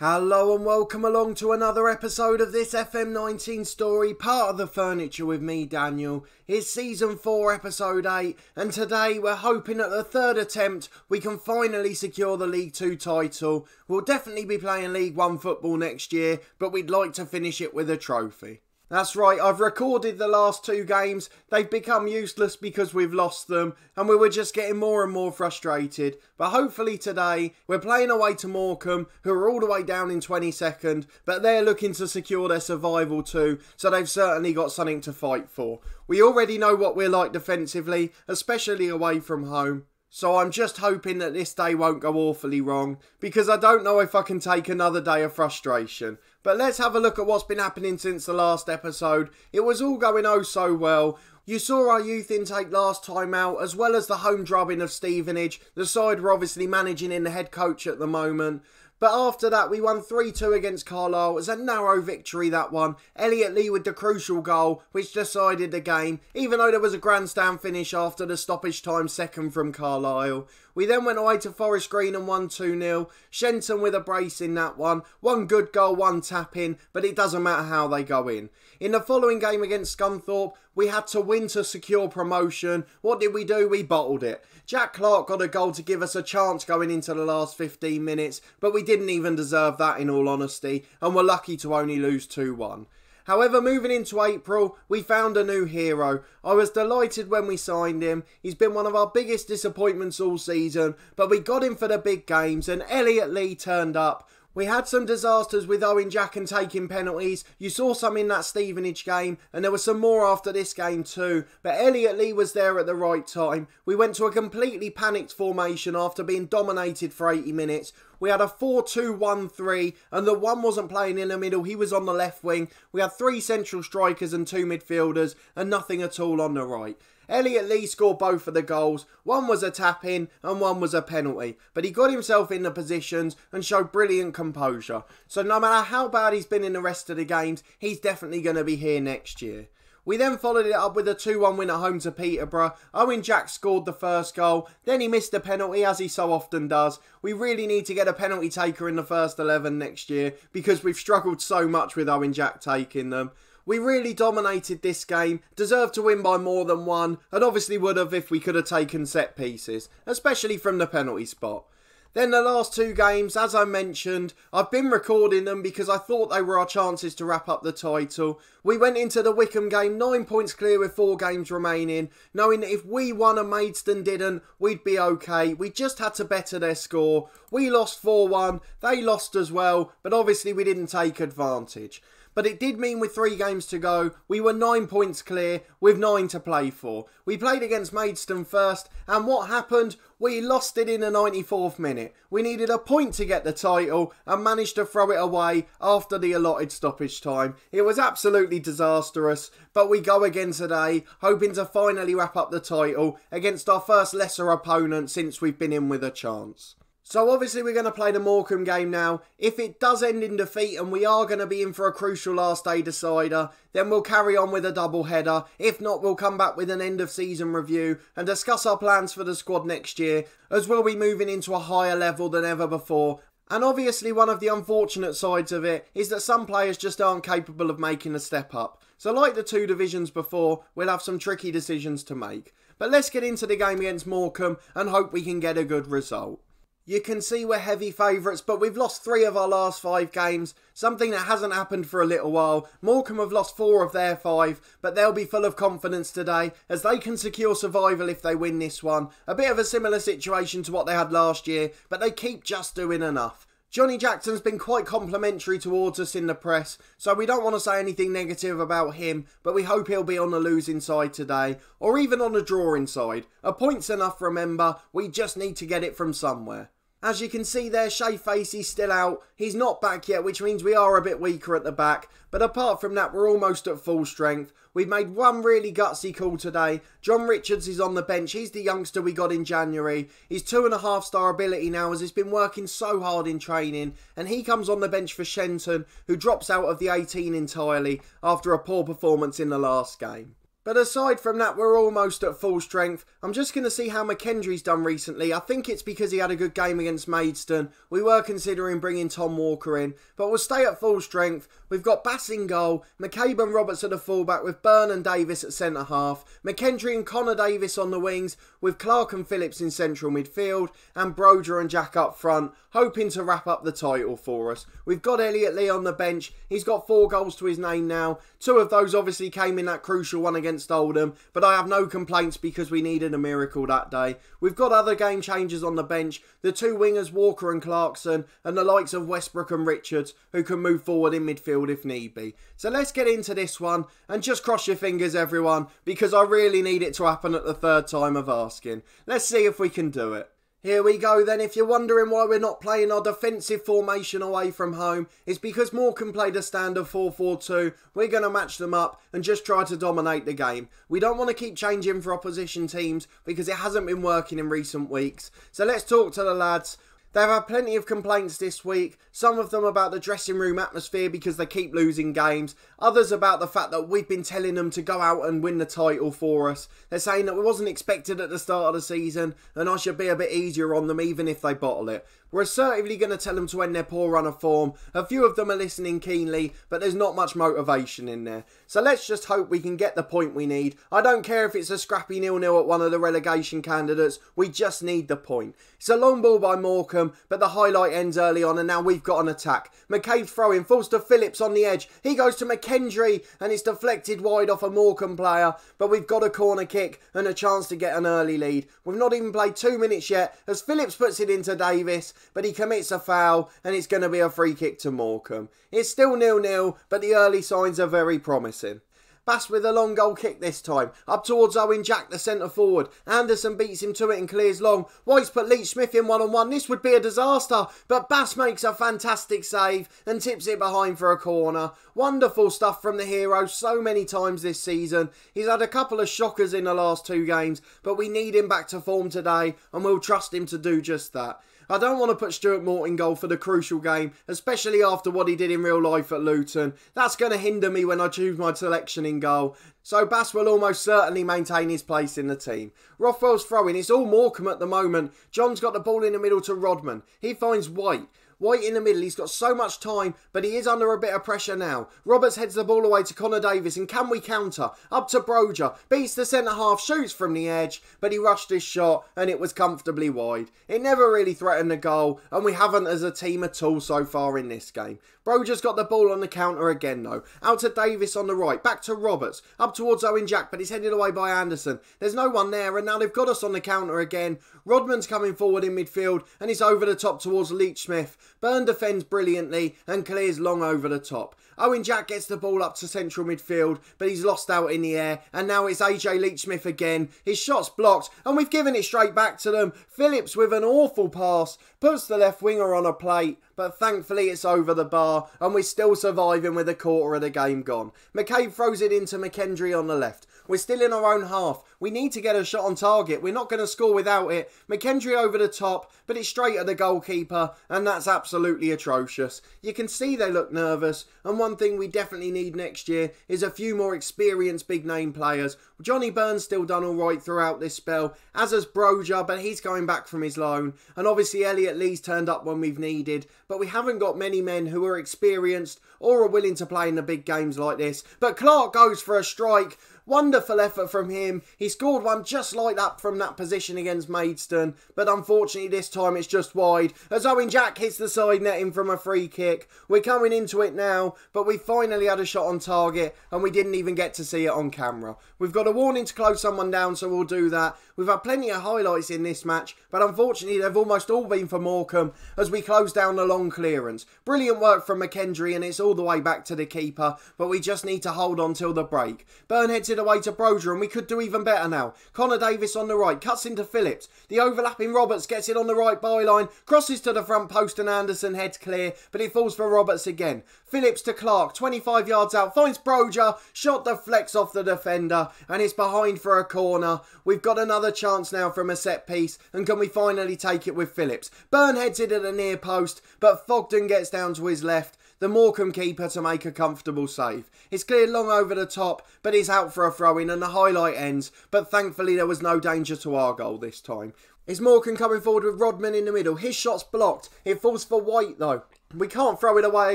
Hello and welcome along to another episode of this FM19 story, part of the furniture with me, Daniel. It's season 4, episode 8, and today we're hoping at the third attempt we can finally secure the League 2 title. We'll definitely be playing League 1 football next year, but we'd like to finish it with a trophy. That's right, I've recorded the last 2 games. They've become useless because we've lost them, and we were just getting more and more frustrated. But hopefully today, we're playing away to Morecambe, who are all the way down in 22nd, but they're looking to secure their survival too, so they've certainly got something to fight for. We already know what we're like defensively, especially away from home. So I'm just hoping that this day won't go awfully wrong, because I don't know if I can take another day of frustration. But let's have a look at what's been happening since the last episode. It was all going oh so well. You saw our youth intake last time out, as well as the home drubbing of Stevenage. The side were obviously managing in the head coach at the moment. But after that, we won 3-2 against Carlisle. It was a narrow victory, that one. Elliot Lee with the crucial goal, which decided the game, even though there was a grandstand finish after the stoppage time second from Carlisle. We then went away to Forest Green and won 2-0. Shenton with a brace in that one. One good goal, one tap in, but it doesn't matter how they go in. In the following game against Scunthorpe, we had to win to secure promotion. What did we do? We bottled it. Jack Clark got a goal to give us a chance going into the last 15 minutes, but we didn't even deserve that in all honesty, and were lucky to only lose 2-1. However, moving into April, we found a new hero. I was delighted when we signed him. He's been one of our biggest disappointments all season, but we got him for the big games, and Elliot Lee turned up. We had some disasters with Owen Jackson taking penalties. You saw some in that Stevenage game, and there were some more after this game too. But Elliot Lee was there at the right time. We went to a completely panicked formation after being dominated for 80 minutes. We had a 4-2-1-3, and the one wasn't playing in the middle, he was on the left wing. We had 3 central strikers and 2 midfielders, and nothing at all on the right. Elliot Lee scored both of the goals. One was a tap-in and one was a penalty. But he got himself in the positions and showed brilliant composure. So no matter how bad he's been in the rest of the games, he's definitely going to be here next year. We then followed it up with a 2-1 win at home to Peterborough. Owen Jack scored the first goal. Then he missed a penalty, as he so often does. We really need to get a penalty taker in the first 11 next year, because we've struggled so much with Owen Jack taking them. We really dominated this game, deserved to win by more than 1, and obviously would have if we could have taken set pieces, especially from the penalty spot. Then the last 2 games, as I mentioned, I've been recording them because I thought they were our chances to wrap up the title. We went into the Morecambe game 9 points clear with 4 games remaining, knowing that if we won and Maidstone didn't, we'd be okay. We just had to better their score. We lost 4-1, they lost as well, but obviously we didn't take advantage. But it did mean with 3 games to go, we were 9 points clear with 9 to play for. We played against Maidstone first, and what happened? We lost it in the 94th minute. We needed a point to get the title and managed to throw it away after the allotted stoppage time. It was absolutely disastrous, but we go again today, hoping to finally wrap up the title against our first lesser opponent since we've been in with a chance. So obviously we're going to play the Morecambe game now. If it does end in defeat and we are going to be in for a crucial last day decider, then we'll carry on with a double header. If not, we'll come back with an end of season review and discuss our plans for the squad next year, as we'll be moving into a higher level than ever before. And obviously one of the unfortunate sides of it is that some players just aren't capable of making a step up. So like the 2 divisions before, we'll have some tricky decisions to make. But let's get into the game against Morecambe and hope we can get a good result. You can see we're heavy favourites, but we've lost 3 of our last 5 games, something that hasn't happened for a little while. Morecambe have lost 4 of their 5, but they'll be full of confidence today, as they can secure survival if they win this one. A bit of a similar situation to what they had last year, but they keep just doing enough. Johnny Jackson's been quite complimentary towards us in the press, so we don't want to say anything negative about him, but we hope he'll be on the losing side today, or even on the drawing side. A point's enough, remember, we just need to get it from somewhere. As you can see there, Shay Facey's still out. He's not back yet, which means we are a bit weaker at the back. But apart from that, we're almost at full strength. We've made one really gutsy call today. John Richards is on the bench. He's the youngster we got in January. He's 2.5-star ability now, as he's been working so hard in training. And he comes on the bench for Shenton, who drops out of the 18 entirely after a poor performance in the last game. But aside from that, we're almost at full strength. I'm just going to see how McKendry's done recently. I think it's because he had a good game against Maidstone. We were considering bringing Tom Walker in, but we'll stay at full strength. We've got Bass in goal, McCabe and Roberts at the fullback with Byrne and Davis at centre half, McKendry and Connor Davis on the wings with Clark and Phillips in central midfield and Broder and Jack up front, hoping to wrap up the title for us. We've got Elliot Lee on the bench. He's got 4 goals to his name now. 2 of those obviously came in that crucial one against Oldham, but I have no complaints because we needed a miracle that day. We've got other game changers on the bench, the 2 wingers Walker and Clarkson, and the likes of Westbrook and Richards, who can move forward in midfield if need be. So let's get into this one, and just cross your fingers everyone, because I really need it to happen at the 3rd time of asking. Let's see if we can do it. Here we go then. If you're wondering why we're not playing our defensive formation away from home, it's because Morecambe played a standard 4-4-2. We're going to match them up and just try to dominate the game. We don't want to keep changing for opposition teams because it hasn't been working in recent weeks. So let's talk to the lads. They've had plenty of complaints this week, some of them about the dressing room atmosphere because they keep losing games, others about the fact that we've been telling them to go out and win the title for us. They're saying that we wasn't expected at the start of the season and I should be a bit easier on them even if they bottle it. We're assertively going to tell them to end their poor run of form. A few of them are listening keenly, but there's not much motivation in there. So let's just hope we can get the point we need. I don't care if it's a scrappy 0-0 at one of the relegation candidates. We just need the point. It's a long ball by Morecambe, but the highlight ends early on and now we've got an attack. McCabe throwing, falls to Phillips on the edge. He goes to McKendry and it's deflected wide off a Morecambe player, but we've got a corner kick and a chance to get an early lead. We've not even played 2 minutes yet as Phillips puts it into Davis, but he commits a foul and it's going to be a free kick to Morecambe. It's still 0-0, but the early signs are very promising. Bass with a long goal kick this time, up towards Owen Jack, the centre forward. Anderson beats him to it and clears long. White's put Leach Smith in 1-on-1. This would be a disaster, but Bass makes a fantastic save and tips it behind for a corner. Wonderful stuff from the hero so many times this season. He's had a couple of shockers in the last 2 games, but we need him back to form today and we'll trust him to do just that. I don't want to put Stuart Mort in goal for the crucial game, especially after what he did in real life at Luton. That's going to hinder me when I choose my selection in goal. So Bass will almost certainly maintain his place in the team. Rothwell's throwing. It's all Morecambe at the moment. John's got the ball in the middle to Rodman. He finds White. White in the middle, he's got so much time, but he is under a bit of pressure now. Roberts heads the ball away to Connor Davis, and can we counter? Up to Broder, beats the centre half, shoots from the edge, but he rushed his shot, and it was comfortably wide. It never really threatened a goal, and we haven't as a team at all so far in this game. Broder's got the ball on the counter again though. Out to Davis on the right, back to Roberts, up towards Owen Jack, but he's headed away by Anderson. There's no one there, and now they've got us on the counter again. Rodman's coming forward in midfield, and it's over the top towards Leach Smith. Byrne defends brilliantly and clears long over the top. Owen Jack gets the ball up to central midfield, but he's lost out in the air, and now it's AJ Leach Smith again. His shot's blocked, and we've given it straight back to them. Phillips with an awful pass, puts the left winger on a plate, but thankfully it's over the bar, and we're still surviving with a quarter of the game gone. McCabe throws it into McKendry on the left. We're still in our own half. We need to get a shot on target. We're not going to score without it. McKendry over the top, but it's straight at the goalkeeper, and that's absolutely atrocious. You can see they look nervous, and one thing we definitely need next year is a few more experienced big name players. Johnny Byrne's still done alright throughout this spell, as has Broder, but he's going back from his loan, and obviously Elliot Lee's turned up when we've needed, but we haven't got many men who are experienced or are willing to play in the big games like this. But Clark goes for a strike. Wonderful effort from him. He scored one just like that from that position against Maidstone, but unfortunately this time it's just wide as Owen Jack hits the side netting from a free kick. We're coming into it now, but we finally had a shot on target and we didn't even get to see it on camera. We've got a warning to close someone down, so we'll do that. We've had plenty of highlights in this match, but unfortunately they've almost all been for Morecambe as we close down the long clearance. Brilliant work from McKendry and it's all the way back to the keeper, but we just need to hold on till the break. Byrne heads it away to Broder and we could do even better now. Connor Davis on the right, cuts into Phillips. The overlapping Roberts gets it on the right byline, crosses to the front post and Anderson heads clear, but it falls for Roberts again. Phillips to Clark, 25 yards out, finds Broder, shot deflects off the defender and it's behind for a corner. We've got another chance now from a set piece, and can we finally take it with Phillips? Byrne heads it at the near post, but Fogden gets down to his left. the Morecambe keeper to make a comfortable save. It's cleared long over the top, but he's out for a throw-in and the highlight ends, but thankfully there was no danger to our goal this time. It's Morecambe coming forward with Rodman in the middle. His shot's blocked. It falls for White though. We can't throw it away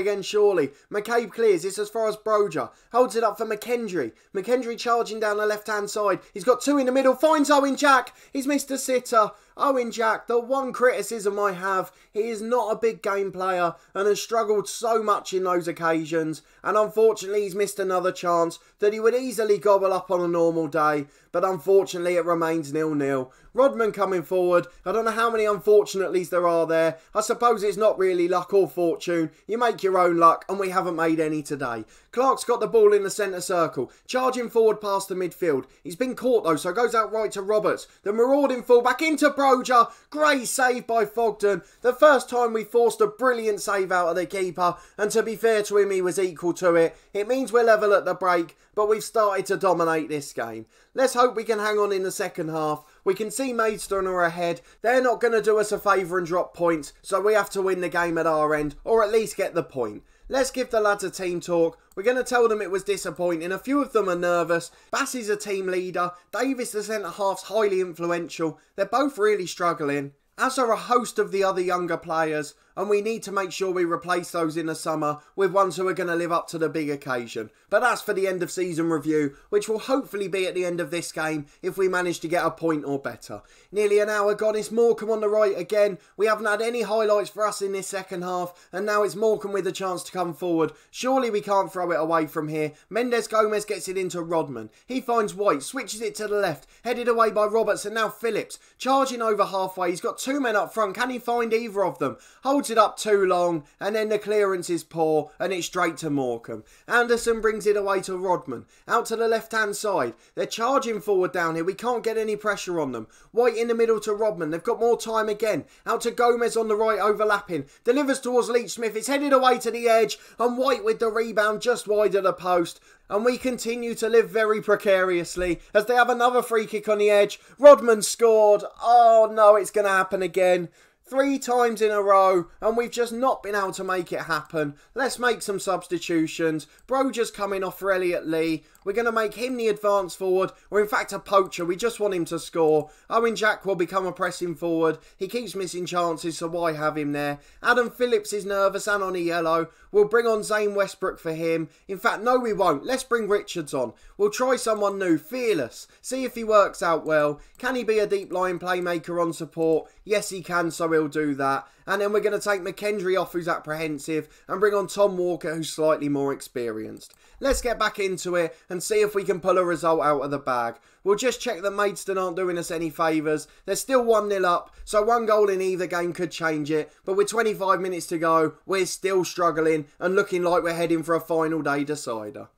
again, surely. McCabe clears. It's as far as Broja. Holds it up for McKendry. McKendry charging down the left-hand side. He's got two in the middle. Finds Owen Jack. He's missed a sitter. Owen Jack, the one criticism I have, he is not a big game player and has struggled so much in those occasions. And unfortunately, he's missed another chance that he would easily gobble up on a normal day. But unfortunately, it remains 0-0. Rodman coming forward. I don't know how many unfortunatelies there are there. I suppose it's not really luck or fortune. You make your own luck, and we haven't made any today. Clark's got the ball in the centre circle. Charging forward past the midfield. He's been caught though, so goes out right to Roberts. The marauding fullback into Broja. Great save by Fogden. The first time we forced a brilliant save out of the keeper, and to be fair to him, he was equal to it. It means we're level at the break, but we've started to dominate this game. Let's hope we can hang on in the second half. We can see Maidstone are ahead. They're not going to do us a favour and drop points, so we have to win the game at our end, or at least get the point. Let's give the lads a team talk. We're going to tell them it was disappointing. A few of them are nervous. Bass is a team leader. Davis, the centre-half's highly influential. They're both really struggling, as are a host of the other younger players, and we need to make sure we replace those in the summer with ones who are going to live up to the big occasion. But that's for the end of season review, which will hopefully be at the end of this game if we manage to get a point or better. Nearly an hour gone. It's Morecambe on the right again. We haven't had any highlights for us in this second half, and now it's Morecambe with a chance to come forward. Surely we can't throw it away from here. Mendes Gomez gets it into Rodman. He finds White, switches it to the left, headed away by Roberts, and now Phillips charging over halfway. He's got two men up front. Can he find either of them? Holds it up too long, and then the clearance is poor, and it's straight to Morecambe. Anderson brings it away to Rodman, out to the left-hand side. They're charging forward down here. We can't get any pressure on them. White in the middle to Rodman. They've got more time again. Out to Gomez on the right, overlapping. Delivers towards Leach Smith. It's headed away to the edge, and White with the rebound just wide of the post. And we continue to live very precariously as they have another free kick on the edge. Rodman scored. Oh no, it's going to happen again. 3 times in a row, and we've just not been able to make it happen. Let's make some substitutions. Broja's coming off for Elliot Lee. We're going to make him the advance forward, or in fact a poacher. We just want him to score. Owen Jack will become a pressing forward. He keeps missing chances, so why have him there? Adam Phillips is nervous and on a yellow. We'll bring on Zane Westbrook for him. In fact, no we won't. Let's bring Richards on. We'll try someone new, Fearless. See if he works out well. Can he be a deep line playmaker on support? Yes, he can, so he'll do that. And then we're going to take McKendry off, who's apprehensive, and bring on Tom Walker, who's slightly more experienced. Let's get back into it and see if we can pull a result out of the bag. We'll just check that Maidstone aren't doing us any favours. They're still 1-0 up, so one goal in either game could change it. But with 25 minutes to go, we're still struggling and looking like we're heading for a final day decider.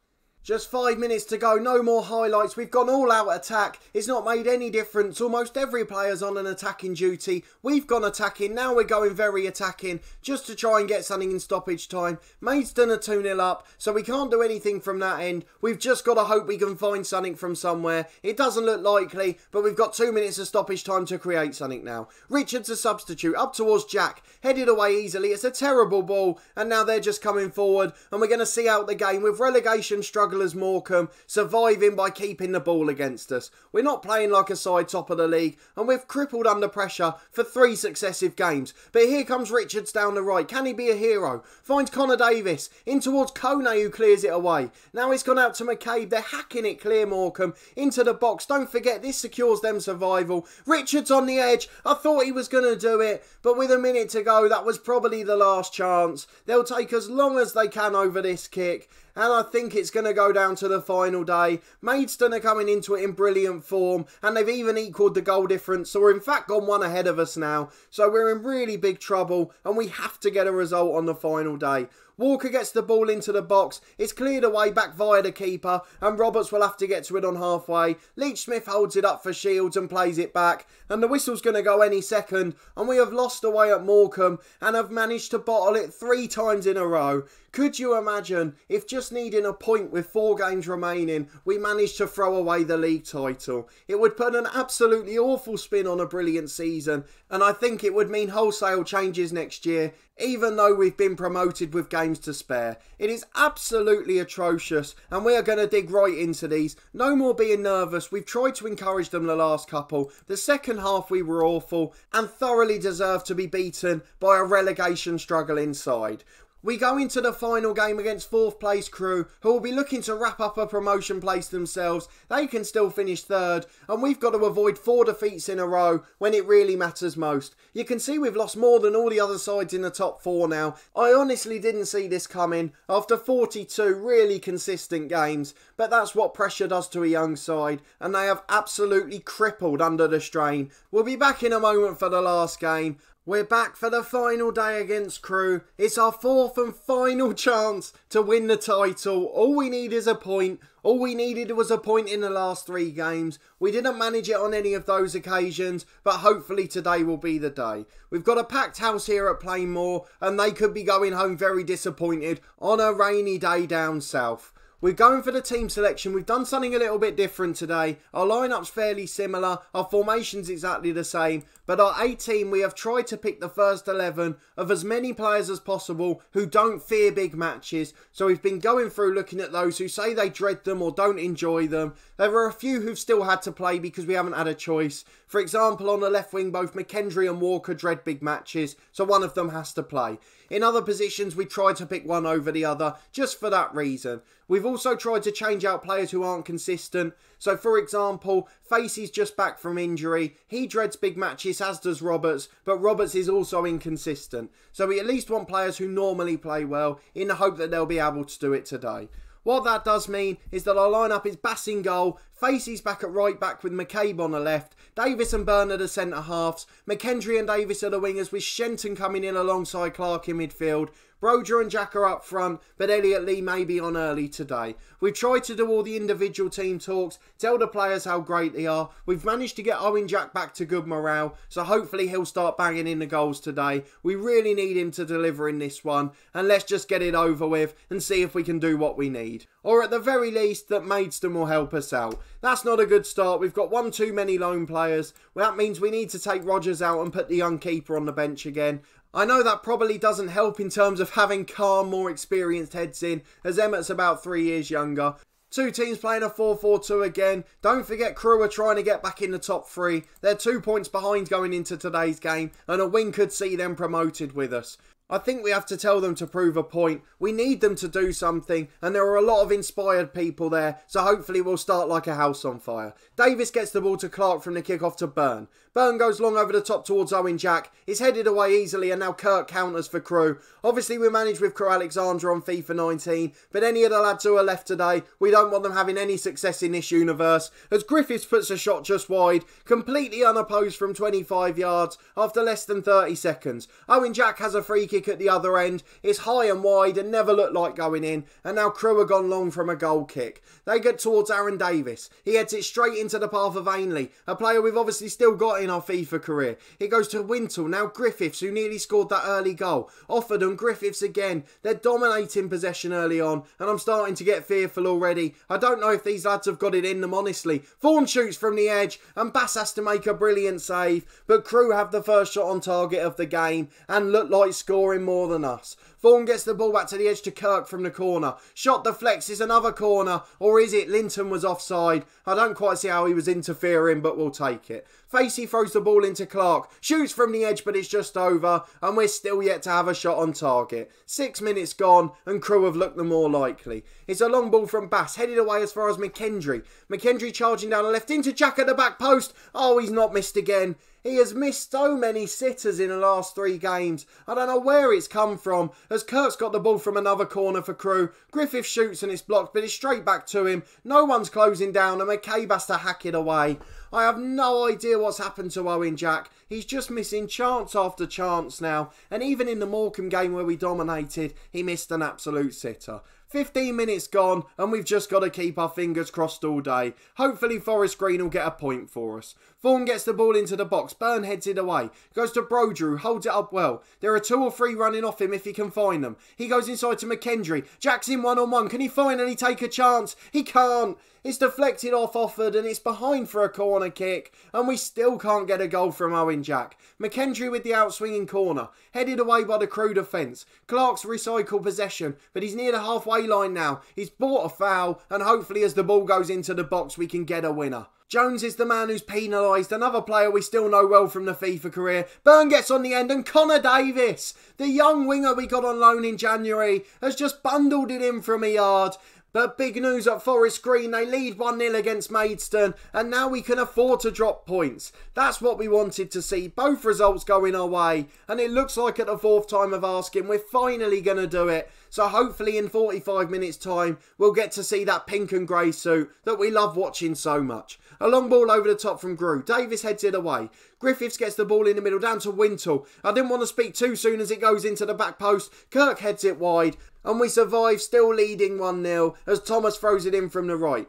Just 5 minutes to go, no more highlights. We've gone all out attack. It's not made any difference. Almost every player's on an attacking duty. We've gone attacking. Now we're going very attacking just to try and get something in stoppage time. Maidstone are 2-0 up, so we can't do anything from that end. We've just got to hope we can find something from somewhere. It doesn't look likely, but we've got 2 minutes of stoppage time to create something now. Richards a substitute, up towards Jack. Headed away easily. It's a terrible ball, and now they're just coming forward, and we're going to see out the game with relegation struggle as Morecambe, surviving by keeping the ball against us. We're not playing like a side top of the league, and we've crippled under pressure for 3 successive games. But here comes Richards down the right. Can he be a hero? Finds Connor Davis in towards Kone, who clears it away. Now it's gone out to McCabe. They're hacking it clear, Morecambe, into the box. Don't forget, this secures them survival. Richards on the edge. I thought he was going to do it, but with a minute to go, that was probably the last chance. They'll take as long as they can over this kick, and I think it's going to go down to the final day. Maidstone are coming into it in brilliant form, and they've even equalled the goal difference, so we're in fact gone 1 ahead of us now. So we're in really big trouble, and we have to get a result on the final day. Walker gets the ball into the box. It's cleared away back via the keeper, and Roberts will have to get to it on halfway. Leach Smith holds it up for Shields and plays it back, and the whistle's going to go any second, and we have lost away at Morecambe and have managed to bottle it 3 times in a row. Could you imagine if just needing a point with 4 games remaining, we managed to throw away the league title? It would put an absolutely awful spin on a brilliant season, and I think it would mean wholesale changes next year, even though we've been promoted with games to spare. It is absolutely atrocious, and we are going to dig right into these. No more being nervous. We've tried to encourage them the last couple. The second half we were awful and thoroughly deserved to be beaten by a relegation struggle inside. We go into the final game against 4th place Crewe, who will be looking to wrap up a promotion place themselves. They can still finish 3rd, and we've got to avoid 4 defeats in a row when it really matters most. You can see we've lost more than all the other sides in the top 4 now. I honestly didn't see this coming after 42 really consistent games, but that's what pressure does to a young side, and they have absolutely crippled under the strain. We'll be back in a moment for the last game. We're back for the final day against Crewe. It's our 4th and final chance to win the title. All we need is a point. All we needed was a point in the last 3 games. We didn't manage it on any of those occasions, but hopefully today will be the day. We've got a packed house here at Plainmoor, and they could be going home very disappointed on a rainy day down south. We're going for the team selection. We've done something a little bit different today. Our lineup's fairly similar. Our formation's exactly the same. But our A team, we have tried to pick the first 11 of as many players as possible who don't fear big matches. So we've been going through looking at those who say they dread them or don't enjoy them. There are a few who've still had to play because we haven't had a choice. For example, on the left wing, both McKendry and Walker dread big matches, so one of them has to play. In other positions, we tried to pick one over the other, just for that reason. We've also tried to change out players who aren't consistent. So, for example, Facey's just back from injury. He dreads big matches, as does Roberts, but Roberts is also inconsistent. So we at least want players who normally play well, in the hope that they'll be able to do it today. What that does mean is that our lineup is Bass in goal, Facey's back at right back with McCabe on the left, Davis and Bernard are centre halves, McKendry and Davis are the wingers with Shenton coming in alongside Clark in midfield. Broder and Jack are up front, but Elliot Lee may be on early today. We've tried to do all the individual team talks, tell the players how great they are. We've managed to get Owen Jack back to good morale, so hopefully he'll start banging in the goals today. We really need him to deliver in this one, and let's just get it over with and see if we can do what we need. Or at the very least, that Maidstone will help us out. That's not a good start. We've got one too many lone players. Well, that means we need to take Rogers out and put the young keeper on the bench again. I know that probably doesn't help in terms of having calm, more experienced heads in, as Emmett's about 3 years younger. Two teams playing a 4-4-2 again. Don't forget Crewe are trying to get back in the top 3. They're 2 points behind going into today's game, and a win could see them promoted with us. I think we have to tell them to prove a point. We need them to do something, and there are a lot of inspired people there, so hopefully we'll start like a house on fire. Davis gets the ball to Clark from the kick-off to Byrne. Byrne goes long over the top towards Owen Jack. It's headed away easily, and now Kirk counters for Crewe. Obviously we managed with Crewe Alexander on FIFA 19, but any of the lads who are left today, we don't want them having any success in this universe, as Griffiths puts a shot just wide, completely unopposed from 25 yards after less than 30 seconds. Owen Jack has a free kick at the other end. It's high and wide and never looked like going in, and now Crewe have gone long from a goal kick. They get towards Aaron Davis. He heads it straight into the path of Ainley, a player we've obviously still got in our FIFA career. It goes to Wintle, now Griffiths, who nearly scored that early goal. Offered and Griffiths again. They're dominating possession early on, and I'm starting to get fearful already. I don't know if these lads have got it in them, honestly. Vaughan shoots from the edge, and Bass has to make a brilliant save, but Crewe have the first shot on target of the game, and look like scoring more than us. Vaughan gets the ball back to the edge to Kirk from the corner. Shot deflects, is another corner, or is it Linton was offside? I don't quite see how he was interfering, but we'll take it. Facey throws the ball into Clark, shoots from the edge, but it's just over, and we're still yet to have a shot on target. 6 minutes gone, and Crewe have looked the more likely. It's a long ball from Bass, headed away as far as McKendry. McKendry charging down the left into Jack at the back post. Oh, he's not missed again. He has missed so many sitters in the last 3 games. I don't know where it's come from, as Kirk's got the ball from another corner for Crewe. Griffith shoots and it's blocked, but it's straight back to him. No one's closing down, and McCabe has to hack it away. I have no idea what's happened to Owen Jack. He's just missing chance after chance now. And even in the Morecambe game where we dominated, he missed an absolute sitter. 15 minutes gone and we've just got to keep our fingers crossed all day. Hopefully Forest Green will get a point for us. Vaughan gets the ball into the box. Byrne heads it away. Goes to Brodrew. Holds it up well. There are 2 or 3 running off him if he can find them. He goes inside to McKendry. Jack's in one-on-one. Can he finally take a chance? He can't. It's deflected off Offord and it's behind for a corner kick. And we still can't get a goal from Owen Jack. McKendry with the outswinging corner. Headed away by the Crewe defence. Clark's recycled possession. But he's near the halfway line now. He's bought a foul. And hopefully as the ball goes into the box we can get a winner. Jones is the man who's penalised, another player we still know well from the FIFA career. Byrne gets on the end and Connor Davis, the young winger we got on loan in January, has just bundled it in from a yard. But big news at Forest Green, they lead 1-0 against Maidstone and now we can afford to drop points. That's what we wanted to see, both results going our way, and it looks like at the 4th time of asking we're finally going to do it. So hopefully in 45 minutes time we'll get to see that pink and grey suit that we love watching so much. A long ball over the top from Crewe. Davis heads it away. Griffiths gets the ball in the middle down to Wintle. I didn't want to speak too soon as it goes into the back post. Kirk heads it wide and we survive, still leading 1-0 as Thomas throws it in from the right.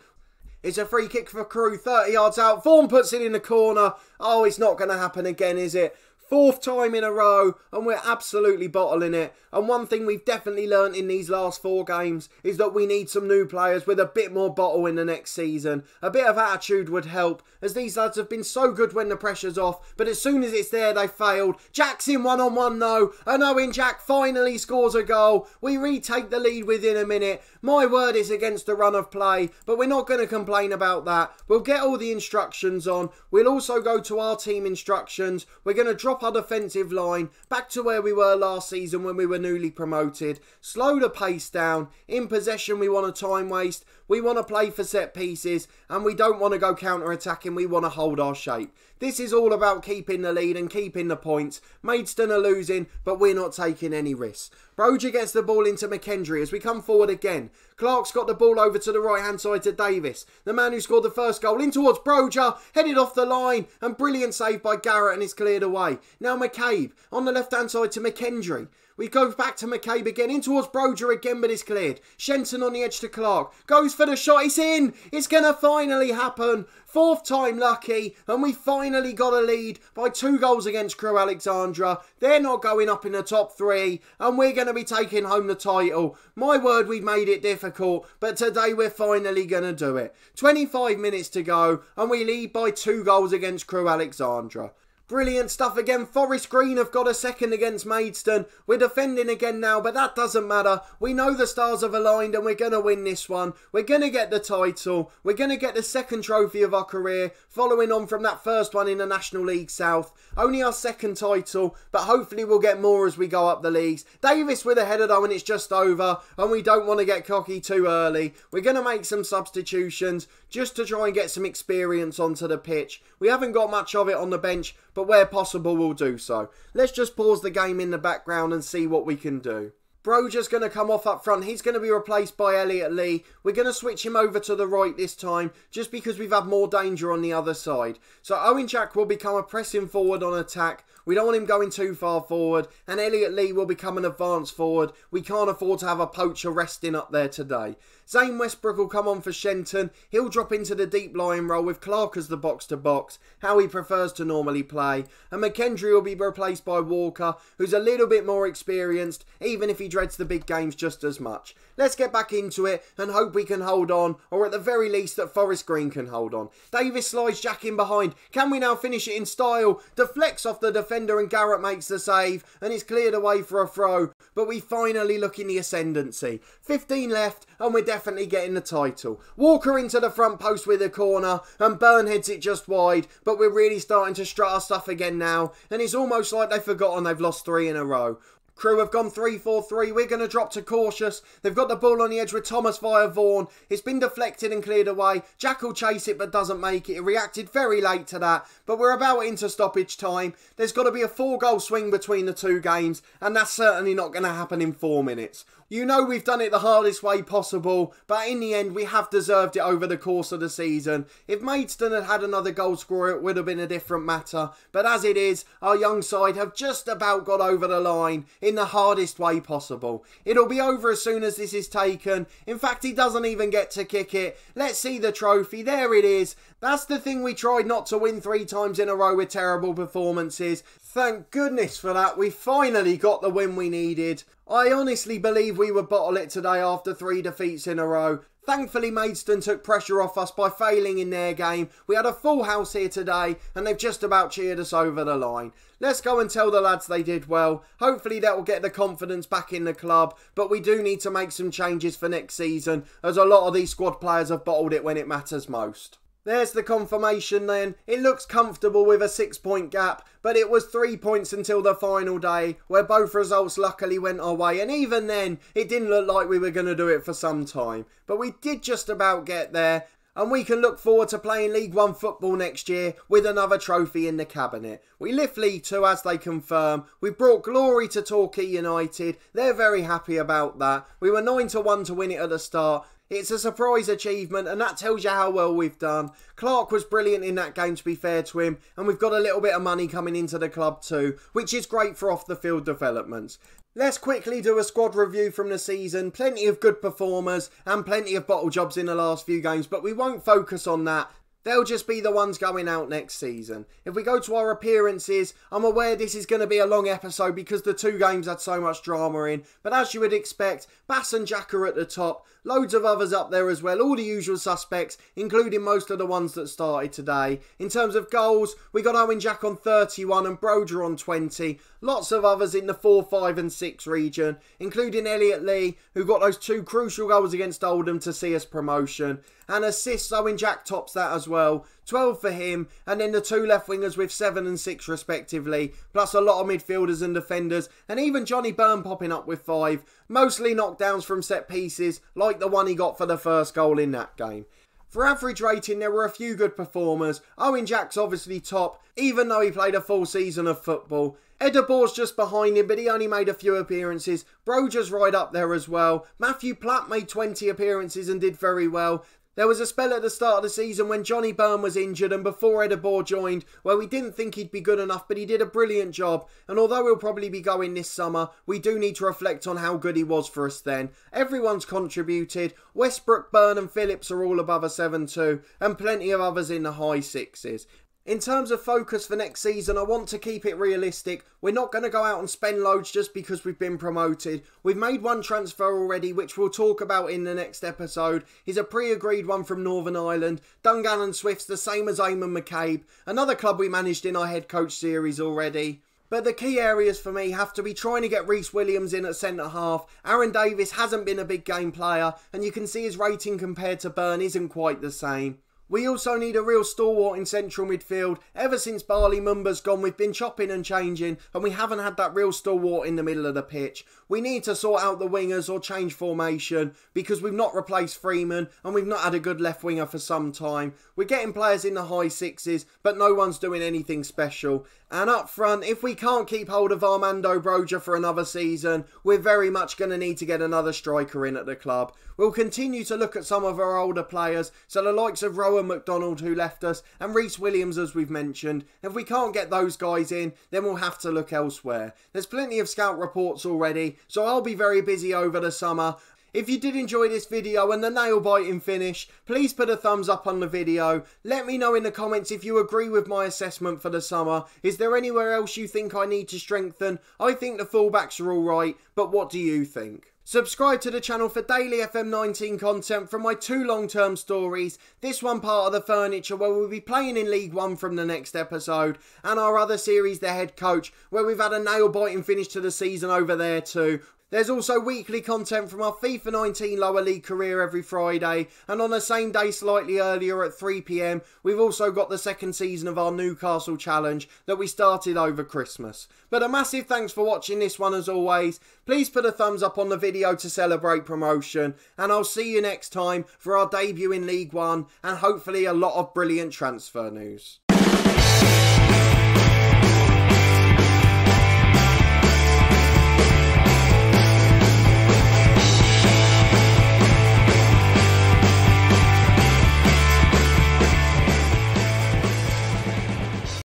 It's a free kick for Crewe, 30 yards out. Vaughan puts it in the corner. Oh, it's not going to happen again, is it? 4th time in a row and we're absolutely bottling it. And one thing we've definitely learnt in these last 4 games is that we need some new players with a bit more bottle in the next season. A bit of attitude would help, as these lads have been so good when the pressure's off, but as soon as it's there they failed. Jack's in one-on-one though, and Owen Jack finally scores a goal. We retake the lead within a minute. My word, is against the run of play, but we're not going to complain about that. We'll get all the instructions on. We'll also go to our team instructions. We're going to drop our defensive line back to where we were last season when we were newly promoted. Slow the pace down. In possession we want to time waste. We want to play for set pieces and we don't want to go counter-attacking. We want to hold our shape. This is all about keeping the lead and keeping the points. Maidstone are losing, but we're not taking any risks. Broja gets the ball into McKendry as we come forward again. Clark's got the ball over to the right-hand side to Davis. The man who scored the first goal in towards Broja, headed off the line, and brilliant save by Garrett and it's cleared away. Now McCabe on the left-hand side to McKendry. We go back to McCabe again, in towards Broja again, but it's cleared. Shenton on the edge to Clark. Goes for the shot, it's in! It's going to finally happen. 4th time lucky, and we finally got a lead by 2 goals against Crewe Alexandra. They're not going up in the top 3, and we're going to be taking home the title. My word, we've made it difficult, but today we're finally going to do it. 25 minutes to go, and we lead by 2 goals against Crewe Alexandra. Brilliant stuff again. Forest Green have got a second against Maidstone. We're defending again now, but that doesn't matter. We know the stars have aligned and we're going to win this one. We're going to get the title. We're going to get the 2nd trophy of our career, following on from that first one in the National League South. Only our 2nd title, but hopefully we'll get more as we go up the leagues. Davis with a header though and it's just over, and we don't want to get cocky too early. We're going to make some substitutions just to try and get some experience onto the pitch. We haven't got much of it on the bench, but where possible we'll do so. Let's just pause the game in the background and see what we can do. Broja's going to come off up front. He's going to be replaced by Elliot Lee. We're going to switch him over to the right this time, just because we've had more danger on the other side. So Owen Jack will become a pressing forward on attack. We don't want him going too far forward. And Elliot Lee will become an advance forward. We can't afford to have a poacher resting up there today. Zane Westbrook will come on for Shenton. He'll drop into the deep lying role with Clark as the box-to-box, how he prefers to normally play. And McKendry will be replaced by Walker, who's a little bit more experienced, even if he dreads the big games just as much. Let's get back into it and hope we can hold on, or at the very least that Forest Green can hold on. Davis slides Jack in behind. Can we now finish it in style? Deflects off the defender and Garrett makes the save, and it's cleared away for a throw. But we finally look in the ascendancy. 15 left and we're definitely getting the title. Walker into the front post with a corner and Byrne heads it just wide, but we're really starting to strut our stuff again now, and it's almost like they've forgotten they've lost 3 in a row. Crewe have gone 3-4-3. We're going to drop to cautious. They've got the ball on the edge with Thomas via Vaughan. It's been deflected and cleared away. Jack will chase it but doesn't make it. He reacted very late to that. But we're about into stoppage time. There's got to be a 4-goal swing between the 2 games, and that's certainly not going to happen in 4 minutes. You know we've done it the hardest way possible, but in the end we have deserved it over the course of the season. If Maidstone had had another goal scorer, it would have been a different matter. But as it is, our young side have just about got over the line. in the hardest way possible. It'll be over as soon as this is taken. In fact, he doesn't even get to kick it. Let's see the trophy. There it is. That's the thing we tried not to win 3 times in a row with terrible performances. Thank goodness for that. We finally got the win we needed. I honestly believe we would bottle it today after 3 defeats in a row. Thankfully, Maidstone took pressure off us by failing in their game. We had a full house here today and they've just about cheered us over the line. Let's go and tell the lads they did well. Hopefully that will get the confidence back in the club, but we do need to make some changes for next season as a lot of these squad players have bottled it when it matters most. There's the confirmation then. It looks comfortable with a 6-point gap, but it was 3 points until the final day, where both results luckily went our way, and even then, it didn't look like we were going to do it for some time. But we did just about get there, and we can look forward to playing League One football next year with another trophy in the cabinet. We lift League Two as they confirm. We brought glory to Torquay United. They're very happy about that. We were 9-1 to win it at the start. It's a surprise achievement and that tells you how well we've done. Clark was brilliant in that game, to be fair to him, and we've got a little bit of money coming into the club too, which is great for off the field developments. Let's quickly do a squad review from the season. Plenty of good performers and plenty of bottle jobs in the last few games, but we won't focus on that. They'll just be the ones going out next season. If we go to our appearances, I'm aware this is going to be a long episode because the 2 games had so much drama in. But as you would expect, Bass and Jack are at the top. Loads of others up there as well. All the usual suspects, including most of the ones that started today. In terms of goals, we got Owen Jack on 31 and Broder on 20. Lots of others in the 4, 5 and 6 region, including Elliot Lee, who got those 2 crucial goals against Oldham to see us promotion. And assists, Owen Jack tops that as well. 12 for him, and then the 2 left wingers with 7 and 6 respectively, plus a lot of midfielders and defenders, and even Johnny Byrne popping up with 5, mostly knockdowns from set pieces, like the one he got for the first goal in that game. For average rating, there were a few good performers. Owen Jack's obviously top, even though he played a full season of football. Edderbor's just behind him, but he only made a few appearances. Broger's right up there as well. Matthew Platt made 20 appearances and did very well. There was a spell at the start of the season when Johnny Byrne was injured and before Edderbor joined, where we didn't think he'd be good enough, but he did a brilliant job. And although he'll probably be going this summer, we do need to reflect on how good he was for us then. Everyone's contributed. Westbrook, Byrne and Phillips are all above a 7-2, and plenty of others in the high 6s. In terms of focus for next season, I want to keep it realistic. We're not going to go out and spend loads just because we've been promoted. We've made 1 transfer already, which we'll talk about in the next episode. He's a pre-agreed one from Northern Ireland. Dungannon Swift's the same as Eamon McCabe, another club we managed in our head coach series already. But the key areas for me have to be trying to get Reece Williams in at centre-half. Aaron Davis hasn't been a big game player, and you can see his rating compared to Byrne isn't quite the same. We also need a real stalwart in central midfield. Ever since Barley Mumba's gone, we've been chopping and changing, and we haven't had that real stalwart in the middle of the pitch. We need to sort out the wingers or change formation, because we've not replaced Freeman, and we've not had a good left winger for some time. We're getting players in the high 6s, but no one's doing anything special. And up front, if we can't keep hold of Armando Broja for another season, we're very much going to need to get another striker in at the club. We'll continue to look at some of our older players, so the likes of Rowan McDonald who left us, and Reece Williams as we've mentioned. If we can't get those guys in, then we'll have to look elsewhere. There's plenty of scout reports already, so I'll be very busy over the summer. If you did enjoy this video and the nail-biting finish, please put a thumbs up on the video. Let me know in the comments if you agree with my assessment for the summer. Is there anywhere else you think I need to strengthen? I think the fullbacks are alright, but what do you think? Subscribe to the channel for daily FM19 content from my 2 long-term stories, this one part of the furniture where we'll be playing in League One from the next episode, and our other series, The Head Coach, where we've had a nail-biting finish to the season over there too. There's also weekly content from our FIFA 19 lower league career every Friday, and on the same day slightly earlier at 3 PM, we've also got the 2nd season of our Newcastle Challenge that we started over Christmas. But a massive thanks for watching this one as always. Please put a thumbs up on the video to celebrate promotion, and I'll see you next time for our debut in League One and hopefully a lot of brilliant transfer news.